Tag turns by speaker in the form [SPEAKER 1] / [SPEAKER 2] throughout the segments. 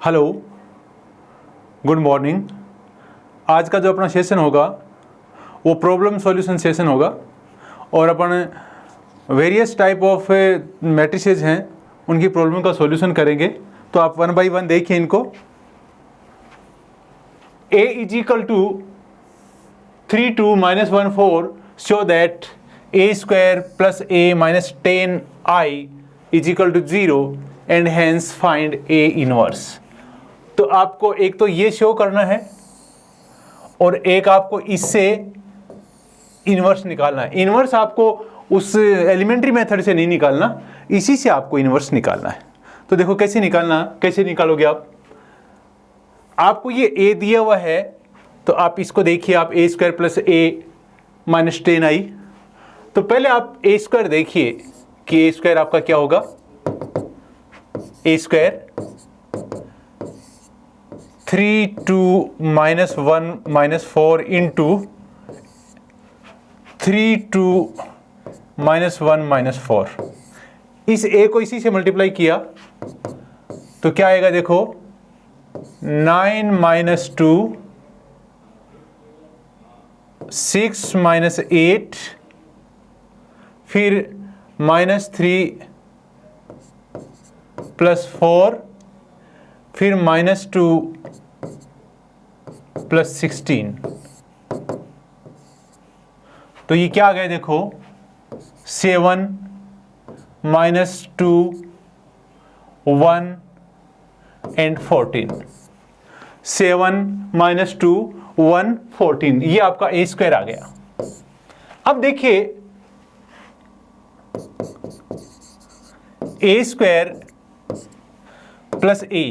[SPEAKER 1] Hello, good morning. आज का जो अपना सेशन होगा वो प्रॉब्लम सॉल्यूशन सेशन होगा और अपन वेरियस टाइप ऑफ मैट्रिसेस हैं उनकी प्रॉब्लम का सॉल्यूशन करेंगे। तो आप वन बाय वन देखिए इनको। A is equal to 3 2 - 1 4 show that a square plus a minus 10i is equal to 0 and hence find a inverse. तो आपको एक तो ये शो करना है और एक आपको इससे इनवर्स निकालना है। इनवर्स आपको उस एलिमेंट्री मेथड से नहीं निकालना, इसी से आपको इनवर्स निकालना है। तो देखो कैसे निकालना, कैसे निकालोगे आप। आपको ये a दिया हुआ है तो आप इसको देखिए, आप a square plus a minus 10i। तो पहले आप a स्क्वायर देखिए कि a स्क्वायर आपका क्या होगा। a स्क्वायर 3 2 -1 -4 इंटू 3 2 -1 -4, इस a को इसी से मल्टीप्लाई किया तो क्या आएगा देखो, 9 - 2 6 - 8 फिर -3 + 4 फिर -2 + 16। तो ये क्या आ गया देखो, 7 - 2 1 एंड 14। 7 - 2 1 14, ये आपका a स्क्वायर आ गया। अब देखिए a स्क्वायर प्लस a,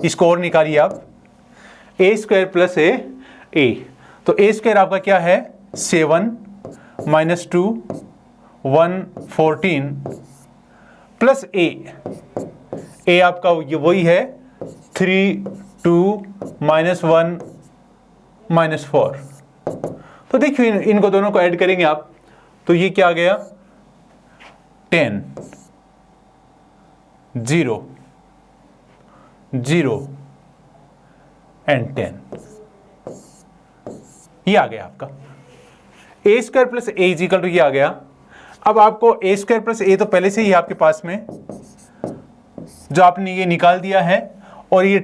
[SPEAKER 1] इसको और निकालिए आप, a स्क्वायर प्लस a। तो a स्क्वायर आपका क्या है, 7 - 2 1 14 प्लस a आपका ये वही है 3 2 -1 -4। तो देखिए इनको दोनों को ऐड करेंगे आप तो ये क्या आ गया, 10 0 0 एंड 10, ये आ गया आपका a square plus a is equal to ये आ गया। अब आपको a स्क्वायर प्लस a तो पहले से ही आपके पास में जो आपने ये निकाल दिया है, और ये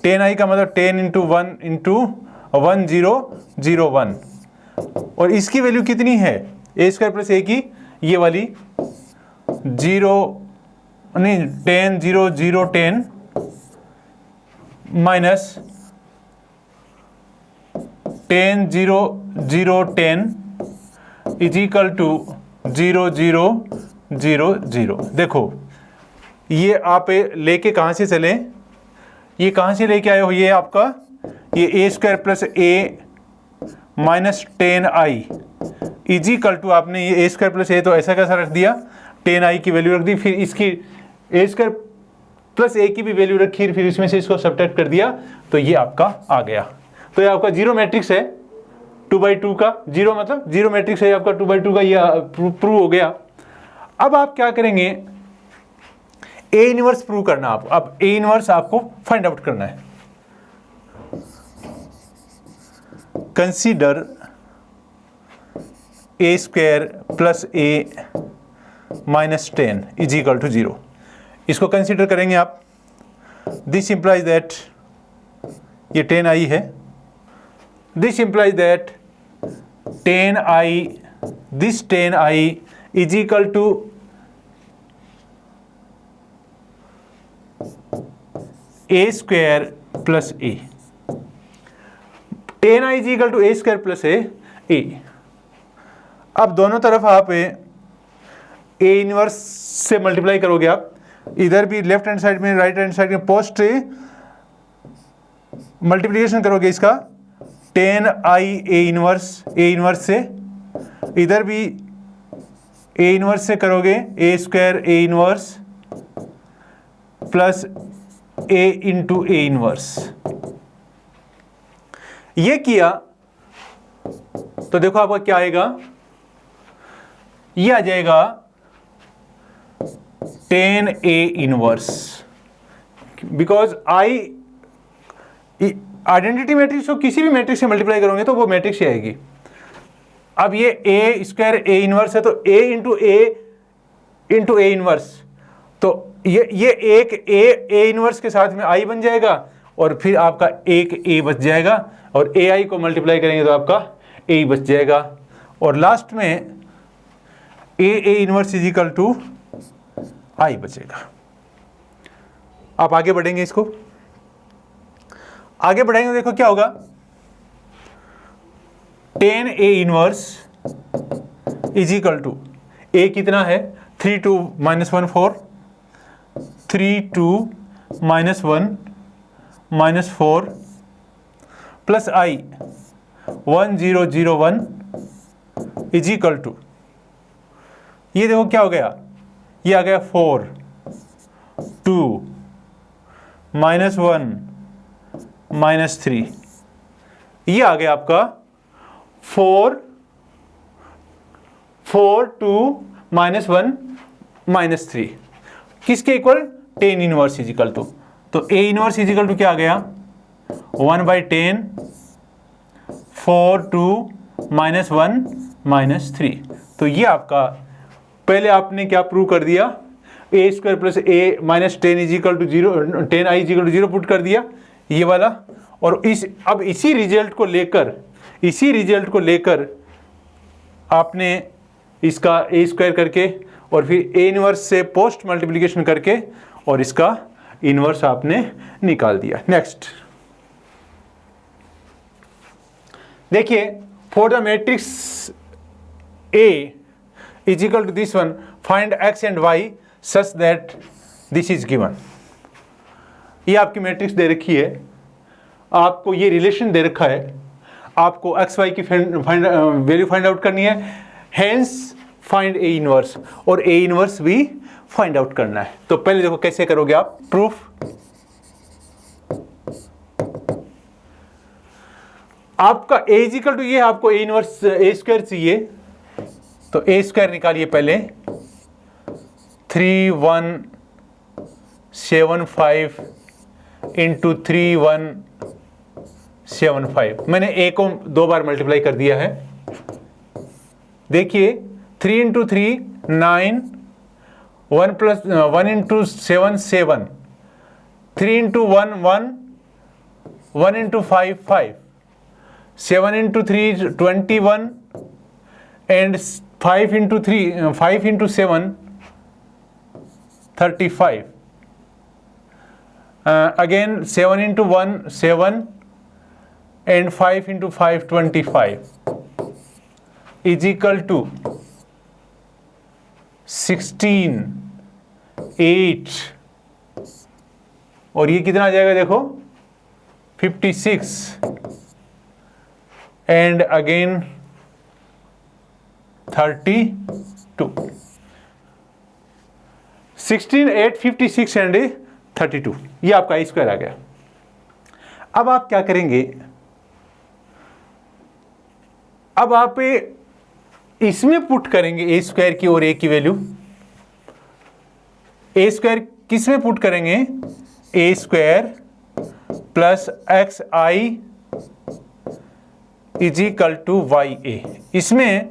[SPEAKER 1] 10i का मतलब 10 × 1 × 1 0 0 1, और इसकी वैल्यू कितनी है a स्क्वायर प्लस a की, ये वाली 10 0 0 10 माइनस 10 0 0 10 इज इक्वल टू 0 0 0 0। देखो ये आप लेके कहाँ से चले, ये कहाँ से लेके आए हो, ये आपका ये a square plus a minus 10i is equal to, आपने ये a स्क्वायर प्लस a तो ऐसा कैसा रख दिया, 10i की वैल्यू रख दी, फिर इसकी a स्क्वायर प्लस a की भी वैल्यू रखी, फिर इसमें से इसको सब्ट्रैक्ट कर दिया तो ये आपका आ गया। तो ये आपका जीरो मैट्रिक्स है 2/2 का, जीरो मतलब जीरो मैट्रिक्स है आपका 2/2 का, ये प्रूव हो गया। अब आप क्या करेंगे, a इनवर्स प्रूव करना आप। अब a इनवर्स आपको फाइंड आउट करना है। Consider a square plus a minus 10 is equal to 0। इसको कंसीडर करेंगे आप। दिस इंप्लाइज दैट ये 10i है, this implies that 10i, this 10i is equal to a square plus a। 10i is equal to a square plus a। अब दोनों तरफ आप a inverse से मल्टीप्लाई करोगे आप, इधर भी लेफ्ट हैंड साइड में राइट हैंड साइड में पोस्ट मल्टीप्लिकेशन करोगे इसका 10i a इनवर्स से, इधर भी a इनवर्स से करोगे a square a inverse plus a into a inverse. ये किया तो देखो आपका क्या आएगा, ये आ जाएगा 10a inverse. Because I identity matrix को किसी भी मैट्रिक्स से मल्टीप्लाई करोगे तो वो मैट्रिक्स ही आएगी। अब ये ए स्क्वायर ए इनवर्स है तो ए इंटू ए इनवर्स, तो ये एक ए इनवर्स के साथ में आई बन जाएगा और फिर आपका एक ए बच जाएगा और ए आई को मल्टीप्लाई करेंगे तो आपका ए बच जाएगा और लास्ट में A inverse is equal to I बचेगा। आप आगे बढ़ेंगे, इसको आगे बढ़ाएंगे, देखो क्या होगा। 10 A inverse is equal to A कितना है 3 2 -1 4, 3 2 -1 -4 plus I 1 0 0 1 is equal to, ये देखो क्या हो गया, ये आ गया 4 2 -1 -3, ये आ गया आपका 4 2 -1 -3 किसके equal 10 inverse is equal to, तो A inverse is equal to क्या आ गया 1/10 4 2 -1 -3। तो ये आपका पहले आपने क्या प्रूव कर दिया, A square plus A -10 is equal to 0, 10 I is equal to 0 put कर दिया ये वाला। और अब इसी रिजल्ट को लेकर आपने इसका ए स्क्वायर करके और फिर ए इनवर्स से पोस्ट मल्टीप्लिकेशन करके और इसका इनवर्स आपने निकाल दिया। नेक्स्ट देखिए, for the matrix A is equal to this one find x and y such that this is given. ये आपकी मैट्रिक्स दे रखी है, आपको ये रिलेशन दे रखा है, आपको एक्स वाई की वैल्यू फाइंड आउट करनी है, हेंस फाइंड ए इनवर्स, और ए इनवर्स भी फाइंड आउट करना है। तो पहले देखो कैसे करोगे आप प्रूफ। आपका ए इज इक्वल टू ये, आपको ए इनवर्स ए स्क्वायर चाहिए तो ए स्क्वायर निकालिए पहले 3175 इंटू 3175, मैंने ए को 2 बार मल्टीप्लाई कर दिया है। देखिए 3 into 3 9, 1 into 7 7, 3 into 1 1, 1 into 5 5, 7 into 3 21 and 5 into 7 35, again 7 into 1 7 and 5 into 5 25 is equal to 16 8 और ये कितना आ जाएगा देखो 56 and again 32, 16 8 56 and 32, ये आपका ए स्क्वायर आ गया। अब आप क्या करेंगे, अब आप इसमें पुट करेंगे ए स्क्वायर की और ए की वैल्यू। ए स्क्वायर किस में पुट करेंगे, A square plus X I is equal to Y A, इसमें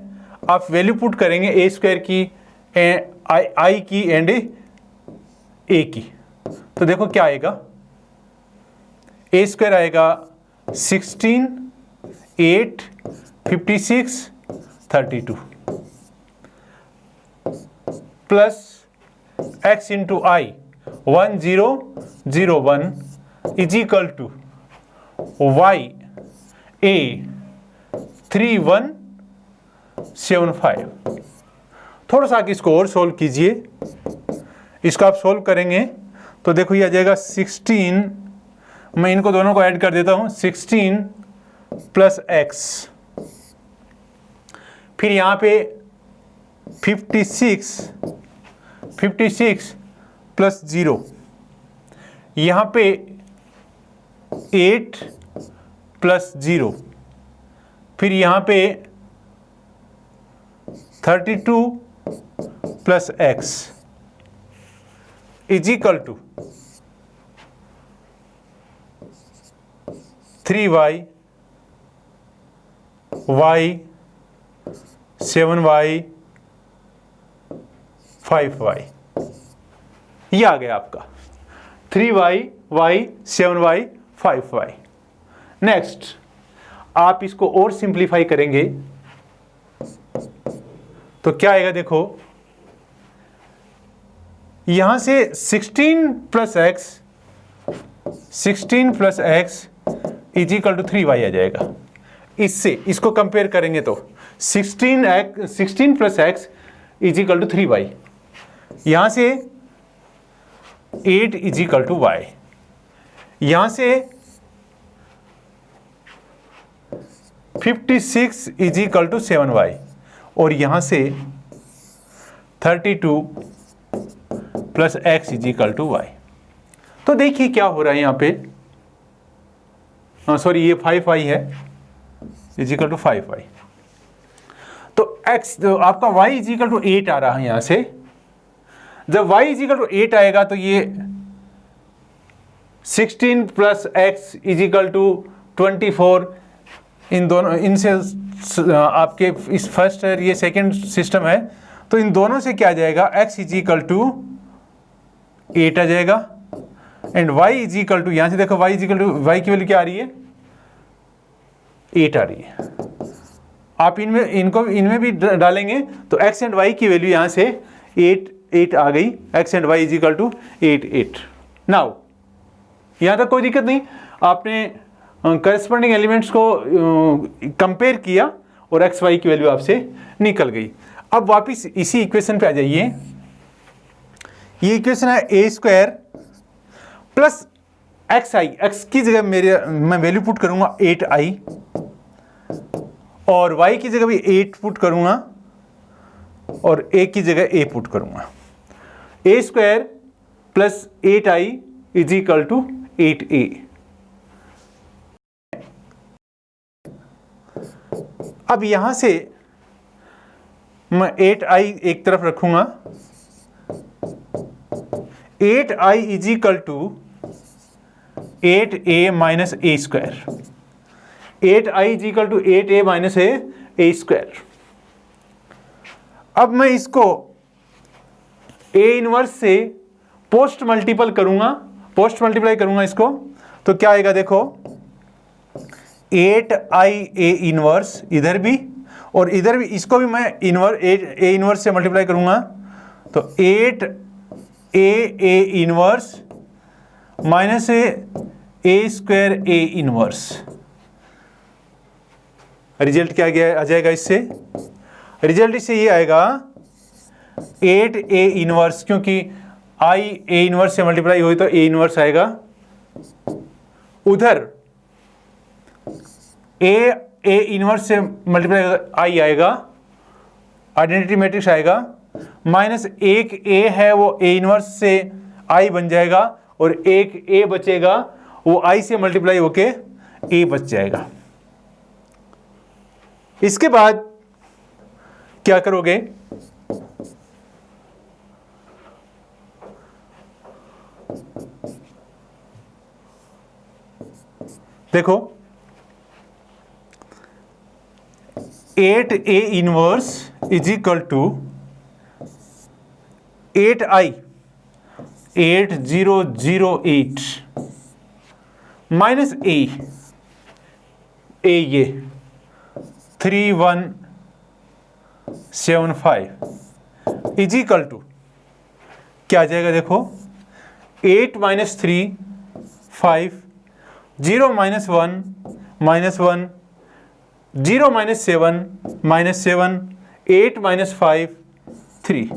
[SPEAKER 1] आप वैल्यू पुट करेंगे ए स्क्वायर की, आई की एंड ए की। तो देखो क्या आएगा, ए स्क्वायर आएगा 16 8 56 32 plus x into I 1 0 0 1 is equal to Y A 3 1 7 5। थोड़ा सा इसको और सोल्व कीजिए, इसको आप सोल्व करेंगे तो देखो ये आ जाएगा 16, मैं इनको दोनों को ऐड कर देता हूँ, 16 प्लस एक्स, फिर यहाँ पे 56 प्लस 0, यहाँ पे 8 प्लस 0, फिर यहाँ पे 32 plus x is equal to 3y, y, 7y, 5y, ये आ गया आपका 3y, y, 7y, 5y। Next आप इसको और सिंप्लीफाई करेंगे तो क्या आएगा, देखो यहां से 16 plus x is equal to 3y आ जाएगा। इससे इसको कंपेयर करेंगे तो 16 plus x is equal to 3y, यहां से 8 इज इक्वल टू y, यहां से 56 इज इक्वल टू 7y, और यहां से 32 plus x is equal to y। तो देखिए क्या हो रहा है यहां पे, सॉरी ये 5y है इज इक्वल टू 5y, तो x तो आपका y इज इक्वल टू 8 आ रहा है यहां से। जब y इज इक्वल टू 8 आएगा तो ये 16 plus x is equal to 24, इन दोनों इनसे आपके इस फर्स्ट है ये सेकंड सिस्टम है, तो इन दोनों से क्या आ जाएगा, x इज इक्वल टू 8 आ जाएगा, and y is equal to, यहां से देखो y is equal to, y की वैल्यू क्या आ रही है, 8 आ रही है। आप इनमें भी डालेंगे तो x एंड y की वैल्यू यहां से 8 आ गई, x and y is equal to 8। Now यहां तक कोई दिक्कत नहीं, आपने करस्पॉन्डिंग एलिमेंट्स को कंपेयर किया और एक्स वाई की वैल्यू आपसे निकल गई। अब वापिस इसी इक्वेशन पे आ जाइए, ये इक्वेशन है A square plus X I, x की जगह मैं वैल्यू पुट करूंगा 8i, और y की जगह भी 8 पुट करूंगा, और a की जगह a पुट करूंगा। A square plus 8i is equal to 8a। अब यहां से मैं 8i एक तरफ रखूंगा, 8i is equal to 8a minus A square, 8i is equal to 8a minus A square. अब मैं इसको a इनवर्स से पोस्ट मल्टीप्लाई करूंगा इसको, तो क्या आएगा देखो, 8i a इनवर्स इधर भी और इधर भी, इसको भी मैं a इनवर्स से मल्टीप्लाई करूंगा, तो 8a inverse minus a square a inverse. Result क्या आ जाएगा इससे, रिजल्ट इससे ये आएगा 8a इनवर्स, क्योंकि i a इनवर्स से मल्टीप्लाई हुई तो a इनवर्स आएगा, उधर a इनवर्स से मल्टीप्लाई i आएगा, आइडेंटिटी मैट्रिक्स आएगा, माइनस एक a है वो a इनवर्स से i बन जाएगा, और एक a बचेगा वो i से मल्टीप्लाई होके a बच जाएगा। इसके बाद क्या करोगे, देखो 8a inverse is equal to 8i 8008 minus a ये 3175 इज इक्वल टू क्या आ जाएगा, देखो 8 minus 3 5, 0 minus 1 minus 1, 0 minus 7 minus 7, 8 minus 5 3,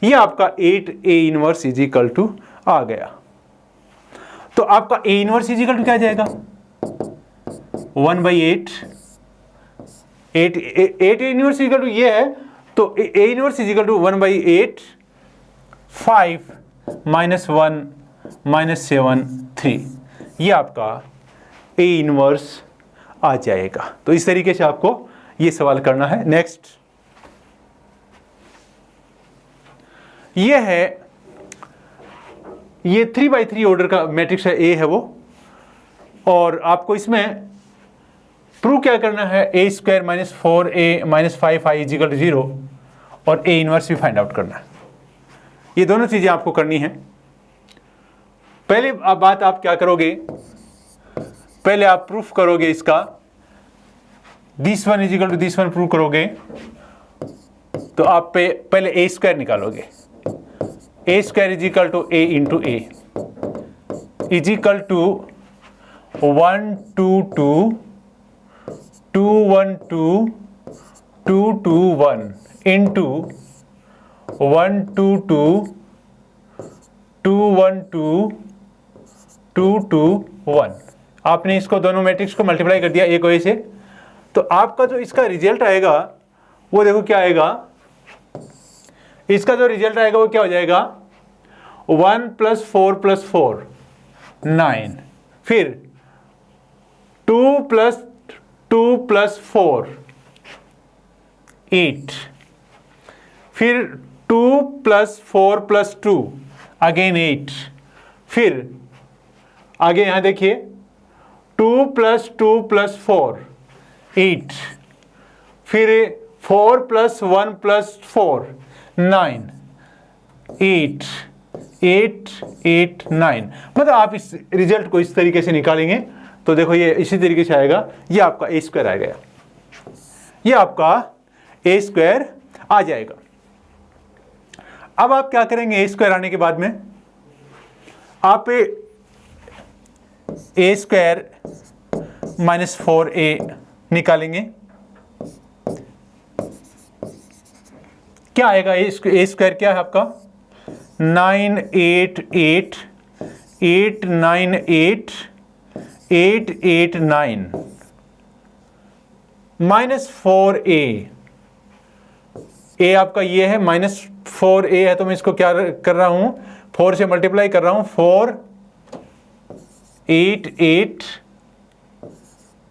[SPEAKER 1] ये आपका 8a inverse is equal to आ गया। तो आपका a inverse is equal to क्या आ जाएगा, 1/8, 8 इनवर्स इक्वल टू ये है, तो a inverse is equal to 1/8, 5 minus 1 minus 7 3, ये आपका a इनवर्स आ जाएगा। तो इस तरीके से आपको ये सवाल करना है। नेक्स्ट ये है, ये 3/3 ऑर्डर का मैट्रिक्स है, A है वो, और आपको इसमें प्रूव क्या करना है, A square minus 4a minus 5i is equal to 0 और ए इनवर्स भी फाइंड आउट करना है। ये दोनों चीज़ें आपको करनी है। पहले बात आप क्या करोगे, पहले आप प्रूफ करोगे इसका, this one is equal to this one prove करोगे तो आप पहले ए स्क्वायर निकालोगे। A square is equal to A into A is equal to 1 2 2 2 1 2 2 2 1 into 1 2 2 2 1 2 2 2 1। आपने इसको दोनों मैट्रिक्स को मल्टीप्लाई कर दिया एक वजह से, तो आपका जो इसका रिजल्ट आएगा वो देखो क्या आएगा, इसका जो रिजल्ट आएगा वो क्या हो जाएगा, 1 + 4 + 4 9, फिर 2 + 2 + 4 8, फिर 2 + 4 + 2 अगेन 8, फिर आगे यहां देखिए 2 + 2 + 4 8, फिर 4 + 1 + 4 9 8 8 8 9। मतलब आप इस रिजल्ट को इस तरीके से निकालेंगे तो देखो ये इसी तरीके से आएगा, ये आपका ए स्क्वायर आ गया, ये आपका ए स्क्वायर आ जाएगा। अब आप क्या करेंगे, ए स्क्वायर आने के बाद में आप ए स्क्वायर माइनस 4a निकालेंगे। क्या आएगा, ए स्क्वायर क्या है आपका, 9 8 8 8 9 8 8 8 9 माइनस 4a। ए आपका ये है, माइनस 4a है, तो मैं इसको क्या कर रहा हूं, 4 से मल्टीप्लाई कर रहा हूं, 4 8 8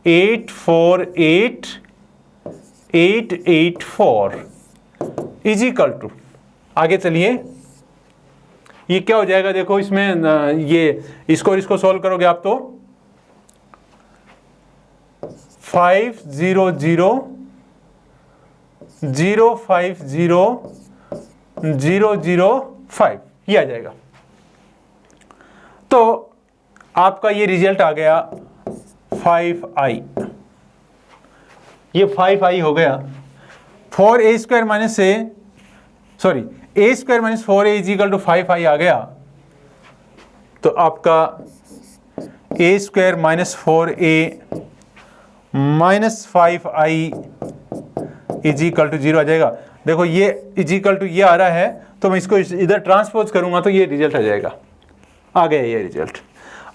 [SPEAKER 1] 8 4 8 8 8 4 इजिकल टू, आगे चलिए ये क्या हो जाएगा, देखो इसमें ये इसको सॉल्व करोगे आप तो 5 0 0 0 5 0 0 0 5 ये आ जाएगा। तो आपका ये रिजल्ट आ गया 5i, ये 5i हो गया। 4a square minus A sorry A square minus 4a is equal to 5i आ गया, तो आपका A square minus 4a minus 5i is equal to 0 आ जाएगा। देखो ये इजिकल टू ये आ रहा है, तो मैं इसको इधर ट्रांसपोज करूंगा तो ये रिजल्ट आ जाएगा, आ गया ये रिजल्ट।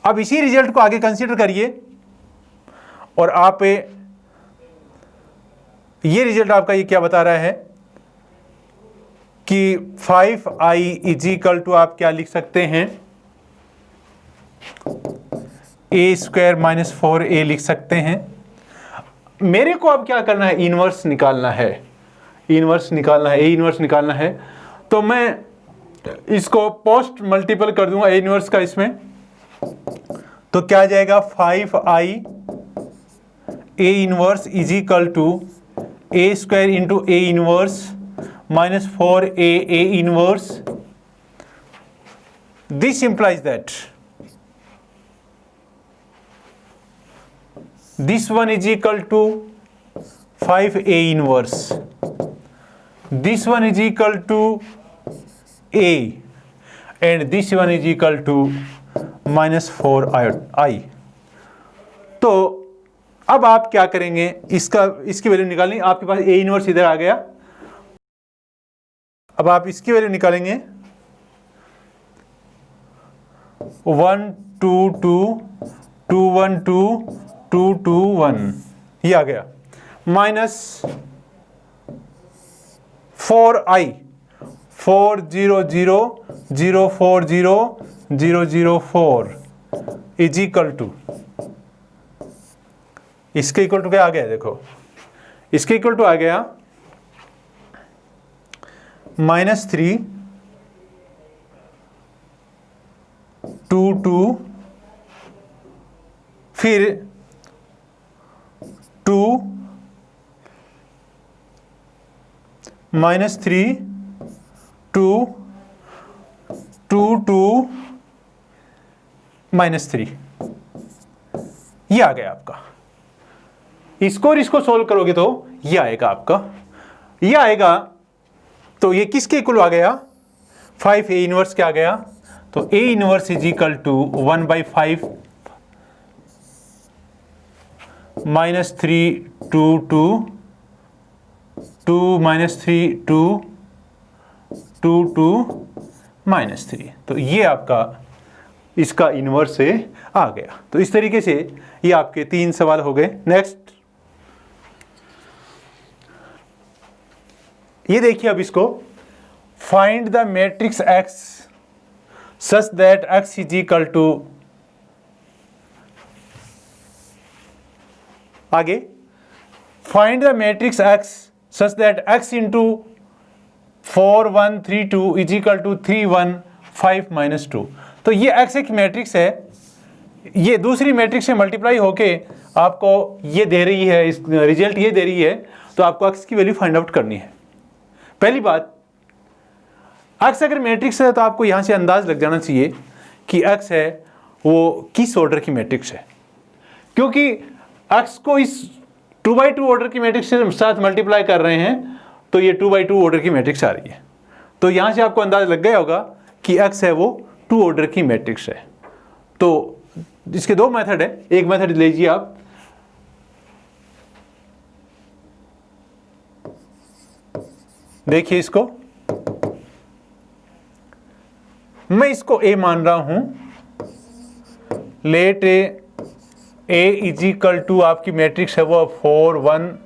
[SPEAKER 1] अब इसी रिजल्ट को आगे कंसीडर करिए और आप ये रिजल्ट आपका ये क्या बता रहा है कि 5i इजिकल टू आप क्या लिख सकते हैं, ए स्क्वायर माइनस 4a लिख सकते हैं। मेरे को अब क्या करना है, इनवर्स निकालना है, इनवर्स निकालना है, ए इनवर्स निकालना है। तो मैं इसको पोस्ट मल्टीपल कर दूंगा ए इनवर्स का इसमें, तो क्या आ जाएगा 5i A inverse is equal to A square into A inverse minus 4a A inverse. This implies that this one is equal to 5a inverse, this one is equal to a and this one is equal to minus 4i। तो अब आप क्या करेंगे, इसकी value निकालनी, आपके पास A inverse इधर आ गया, अब आप इसकी वैल्यू निकालेंगे 1 2 2 2 1 2 2 2 1 ये आ गया, minus 4i 4 0 0 0 4 0 0 0 4 is equal to, इसके इक्वल टू क्या आ गया, देखो इसके इक्वल टू आ गया -3 2 2, फिर 2 -3 2 2 2 -3, ये आ गया आपका। इसको और इसको सोल्व करोगे तो ये आएगा आपका, ये आएगा। तो ये किसके इक्वल आ गया? 5 A इनवर्स क्या आ गया? तो A inverse is equal to 1/5 -3 2 2 2 -3 2 2 2 -3। तो ये आपका इसका इनवर्स से आ गया। तो इस तरीके से ये आपके 3 सवाल हो गए। नेक्स्ट, ये देखिए अब इसको, find the matrix X such that X is equal to, आगे find the matrix X such that X into 4 1 3 2 is equal to 3 1 5 -2। तो ये X एक मैट्रिक्स है, ये दूसरी मैट्रिक्स से मल्टीप्लाई होके आपको ये दे रही है, इस रिजल्ट ये दे रही है। तो आपको X की वैल्यू फाइंड आउट करनी है। पहली बात, X अगर मैट्रिक्स है तो आपको यहां से अंदाज लग जाना चाहिए कि X है वो किस ऑर्डर की मैट्रिक्स है, क्योंकि X को इस 2/2 ऑर्डर की मैट्रिक्स के साथ मल्टीप्लाई कर रहे हैं, तो ये 2/2 ऑर्डर की मैट्रिक्स आ रही है। तो यहां से आपको अंदाज लग गया होगा कि X है वो 2 ऑर्डर की मैट्रिक्स है। तो इसके 2 मेथड है, एक मेथड लीजिए आप, देखिए इसको, मैं इसको A मान रहा हूं, let A is equal to आपकी मैट्रिक्स है वो 4 1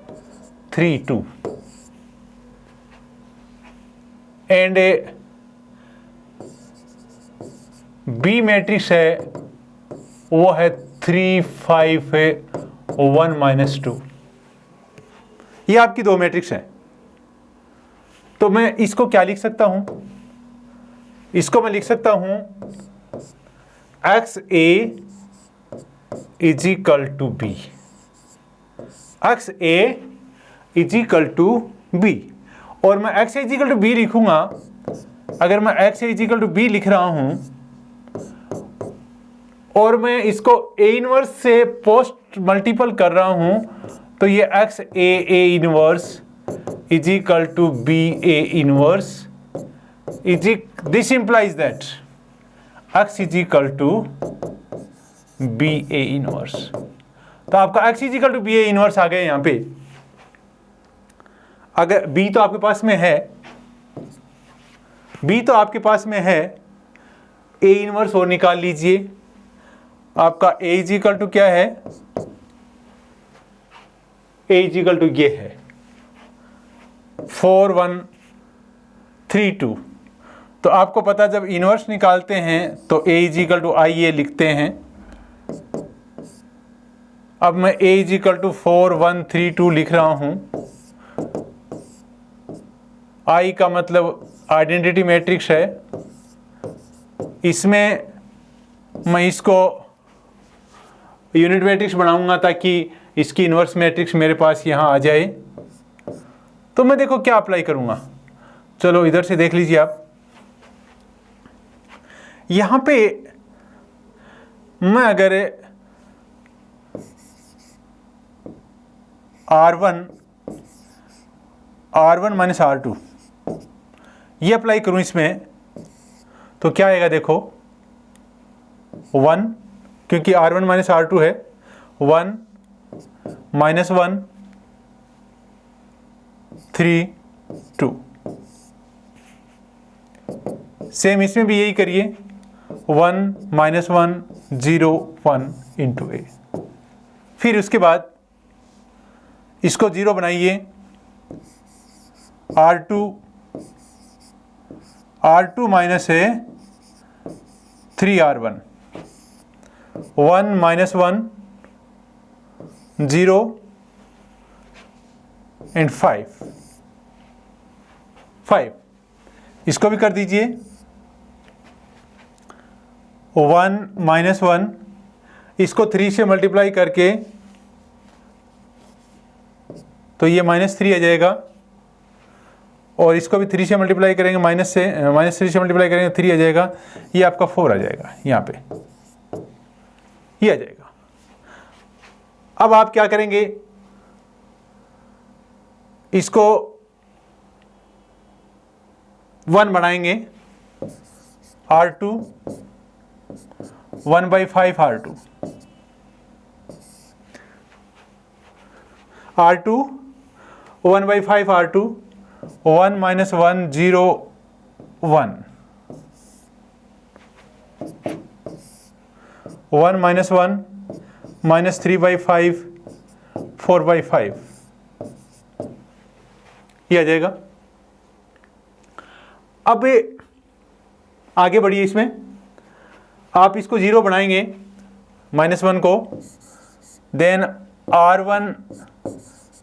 [SPEAKER 1] 3 2 एंड B मैट्रिक्स है वो है 3 5 1 -2। ये आपकी 2 मैट्रिक्स हैं। तो मैं इसको क्या लिख सकता हूं? इसको मैं लिख सकता हूं XA is equal to B, XA is equal to B। और मैं XA is equal to B लिखूंगा, अगर मैं XA is equal to B लिख रहा हूं और मैं इसको A इनवर्स से पोस्ट मल्टीपल कर रहा हूं, तो ये XA inverse is equal to BA inverse this implies that X is equal to BA inverse। तो आपका X is equal to BA inverse आ गया यहां पे। अगर B तो आपके पास में है, B तो आपके पास में है, A इनवर्स और निकाल लीजिए। आपका A is equal to क्या है? A is equal to ये है 4 1 3 2। तो आपको पता जब इनवर्स निकालते हैं तो A इज इक्वल टू आई ए लिखते हैं। अब मैं A इज इक्वल टू 4 1 3 2 लिख रहा हूं। I का मतलब आइडेंटिटी मैट्रिक्स है, इसमें मैं इसको यूनिट मैट्रिक्स बनाऊंगा ताकि इसकी इनवर्स मैट्रिक्स मेरे पास यहां आ जाए। तो मैं देखो क्या अप्लाई करूंगा, चलो इधर से देख लीजिए आप। यहां पे मैं अगर R1 माइनस R2 ये अप्लाई करूं इसमें, तो क्या आएगा देखो 1, क्योंकि R1 माइनस R2 है, 1 -1 3 2। सेम इसमें भी यही करिए, 1 -1 0 1 इंटू A। फिर उसके बाद इसको 0 बनाइए, R2 माइनस है 3R1, 1 -1 0 एंड 5। इसको भी कर दीजिए, 1 -1 इसको 3 से मल्टीप्लाई करके तो ये -3 आ जाएगा, और इसको भी 3 से मल्टीप्लाई करेंगे, -3 से मल्टीप्लाई करेंगे 3 आ जाएगा, ये आपका 4 आ जाएगा, यहाँ पे ये आ जाएगा। अब आप क्या करेंगे, इसको 1 बढ़ाएंगे, R2 1/5 R2 1/5 R2 1 - 1 0 1 1 - 1 -3/5 4/5 ये आ जाएगा। अब आगे बढ़िए, इसमें आप इसको 0 बनाएंगे -1 को, देन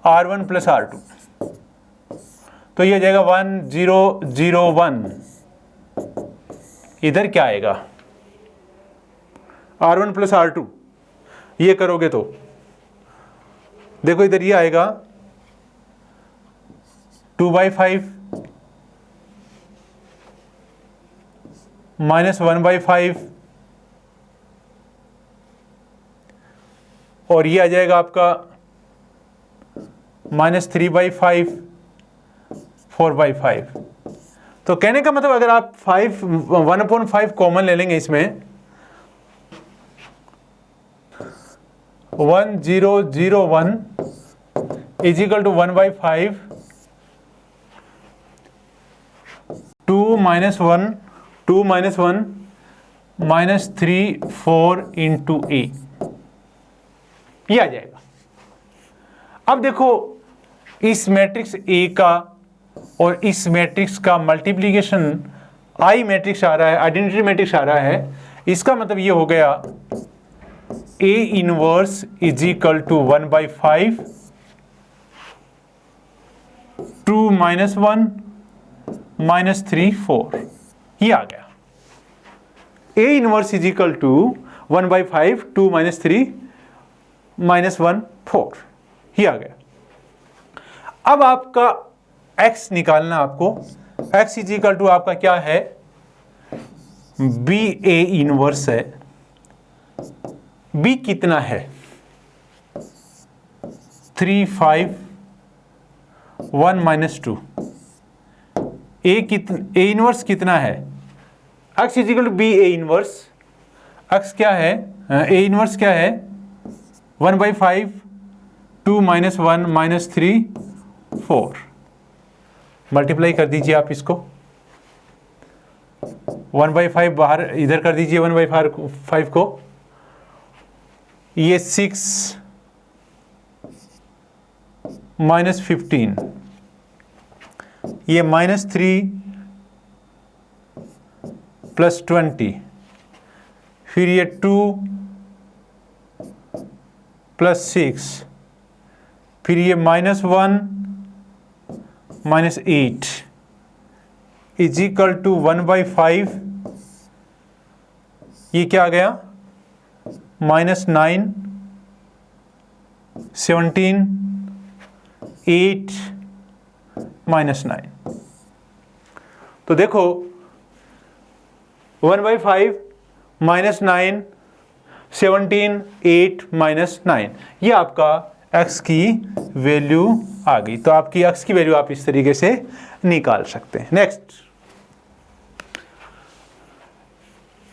[SPEAKER 1] R1 प्लस R2, तो ये आ जाएगा 1 0 0 1। इधर क्या आएगा, R1 प्लस R2, ये करोगे तो देखो इधर ये आएगा 2/5 -1/5, और ये आ जाएगा आपका -3/5 4/5। तो कहने का मतलब अगर आप 1/5 कॉमन ले लेंगे इसमें, 1 0 0 1 इज इक्वल टू 1/5 2 - 1 -3 4 इंटू ए, ये आ जाएगा। अब देखो इस मैट्रिक्स ए का और इस मैट्रिक्स का मल्टीप्लिकेशन आई मैट्रिक्स आ रहा है, आइडेंटिटी मैट्रिक्स आ रहा है, इसका मतलब ये हो गया A inverse is equal to 1/5 2 - 1 -3 4, ये आ गया। A inverse is equal to 1/5 2 - 3 -1 4, ये आ गया। अब आपका x निकालना, आपको x इज इक्वल टू आपका क्या है, बी ए इनवर्स है। b कितना है, 3 5 1 - 2। ए इनवर्स कितना है, x is equal to B A inverse, x क्या है, ए इनवर्स क्या है 1/5 2 - 1 -3 4। मल्टीप्लाई कर दीजिए आप इसको, 1/5 बाहर इधर कर दीजिए, 1/5 को, ये 6 -15, ये -3 + 20, फिर ये 2 + 6, फिर ये -1 -8 इज इक्वल टू 1/5, ये क्या आ गया, -9 17 8 -9। तो देखो 1/5 -9 17 8 -9, ये आपका x की वैल्यू आ गई। तो आपकी x की वैल्यू आप इस तरीके से निकाल सकते हैं। Next,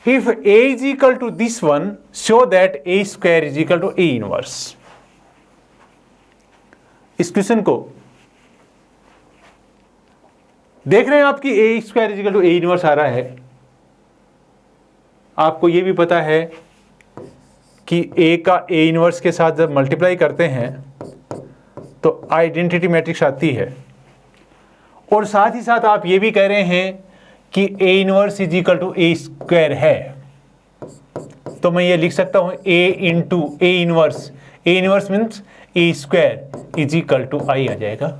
[SPEAKER 1] if a is equal to this one, show that a square is equal to a inverse. इस क्वेश्चन को देख रहे हैं आप कि a square is equal to a inverse आ रहा है। आपको ये भी पता है कि a का a इनवर्स के साथ जब मल्टीप्लाई करते हैं तो आइडेंटिटी मैट्रिक्स आती है, और साथ ही साथ आप ये भी कह रहे हैं कि a inverse is equal to a square है। तो मैं ये लिख सकता हूं a into a inverse means a square is equal to I आ जाएगा।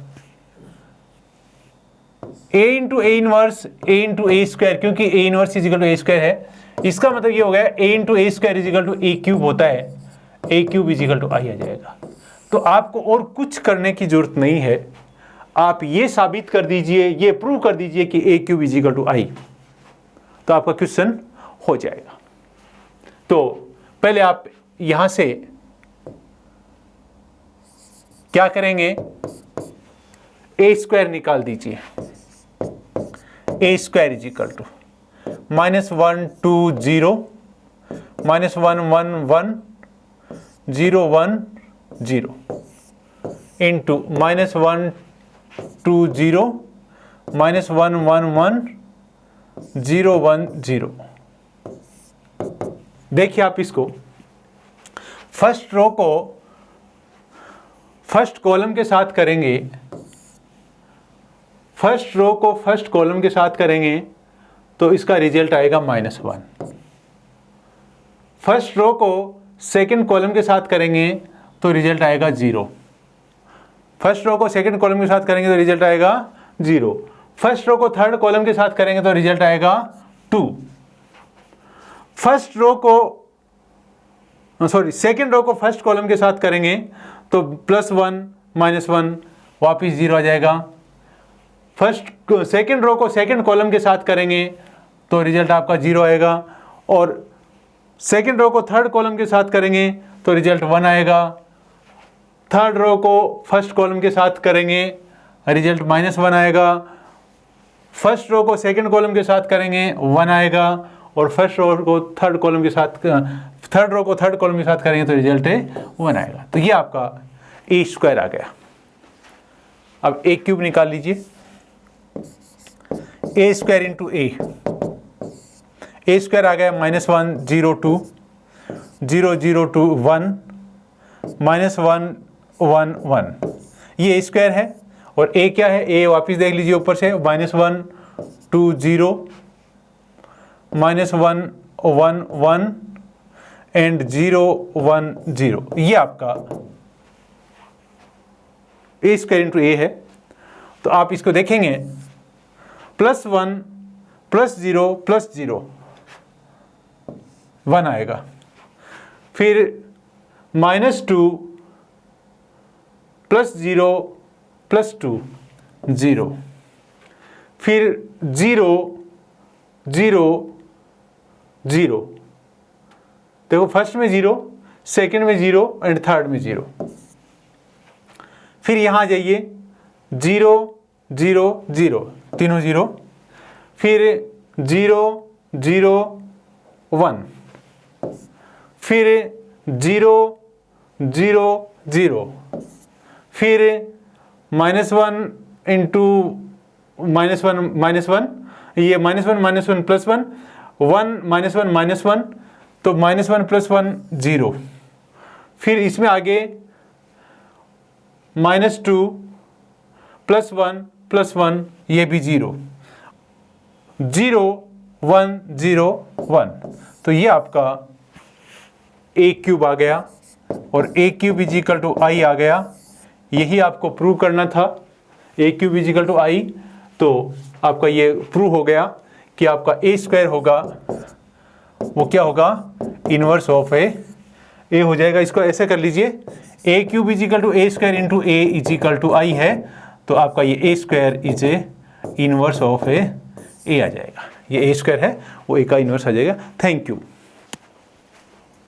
[SPEAKER 1] a into a inverse a into a square, क्योंकि a inverse is equal to a square है, इसका मतलब ये हो गया a into A square is equal to A cube होता है, A cube is equal to I आ जाएगा। तो आपको और कुछ करने की जरूरत नहीं है, आप ये साबित कर दीजिए, ये प्रूव कर दीजिए कि ए क्यूब इजिकल टू आई, तो आपका क्वेश्चन हो जाएगा। तो पहले आप यहां से क्या करेंगे, ए स्क्वायर निकाल दीजिए, ए स्क्वायर इजिकल टू -1 2 0 -1 1 1 0 1 0 इंटू -1 2 0 -1 1 1 0 1 0। देखिए आप इसको फर्स्ट रो को फर्स्ट कॉलम के साथ करेंगे, फर्स्ट रो को फर्स्ट कॉलम के साथ करेंगे तो इसका रिजल्ट आएगा -1। फर्स्ट रो को सेकंड कॉलम के साथ करेंगे तो रिजल्ट आएगा 0। फर्स्ट रो को सेकंड कॉलम के साथ करेंगे तो रिजल्ट आएगा 0। फर्स्ट रो को थर्ड कॉलम के साथ करेंगे तो रिजल्ट आएगा 2। फर्स्ट रो को सेकंड रो को फर्स्ट कॉलम के साथ करेंगे तो +1 -1 वापिस 0 आ जाएगा। सेकंड रो को सेकंड कॉलम के साथ करेंगे तो रिजल्ट आपका 0 आएगा, और सेकंड रो को थर्ड कॉलम के साथ करेंगे तो रिजल्ट 1 आएगा। थर्ड रो को फर्स्ट कॉलम के साथ करेंगे रिजल्ट -1 आएगा। फर्स्ट रो को सेकंड कॉलम के साथ करेंगे 1 आएगा, और फर्स्ट रो को थर्ड कॉलम के साथ थर्ड रो को थर्ड कॉलम के साथ करेंगे तो रिजल्ट 1 आएगा। तो ये आपका ए स्क्वायर आ गया। अब ए क्यूब निकाल लीजिए, ए स्क्वायर इंटू ए स्क्वायर आ गया -1 0 2 0 0 2 1 -1 1 1। ये ए स्क्वायर है, और ए क्या है, ए वापिस देख लीजिए ऊपर से -1 2 0 -1 1 1 एंड 0 1 0। ये आपका ए स्क्वायर इंटू ए है। तो आप इसको देखेंगे +1 +0 +0 1 आएगा, फिर -2 +0 +2 0, फिर 0 0 0। देखो फर्स्ट में 0, सेकंड में 0 एंड थर्ड में 0। फिर यहाँ जाइए 0 0 0, तीनों 0, फिर 0 0 1, फिर 0 0 0, फिर -1 इंटू -1 ये -1 -1 +1 1 -1 -1, तो -1 +1 0। फिर इसमें आगे -2 +1 +1, ये भी 0 0 1 0 1। तो ये आपका ए क्यूब आ गया, और ए क्यूब इजिकल टू आई आ गया। यही आपको प्रूव करना था, ए क्यूब इजिकल टू आई। तो आपका ये प्रूव हो गया कि आपका ए स्क्वायर होगा, वो क्या होगा, इनवर्स ऑफ ए हो जाएगा। इसको ऐसे कर लीजिए, A cube is equal to A square into A is equal to I है, तो आपका ये A square is A inverse of A आ जाएगा। ये ए स्क्वायर है, वो ए का इनवर्स आ जाएगा। Thank you.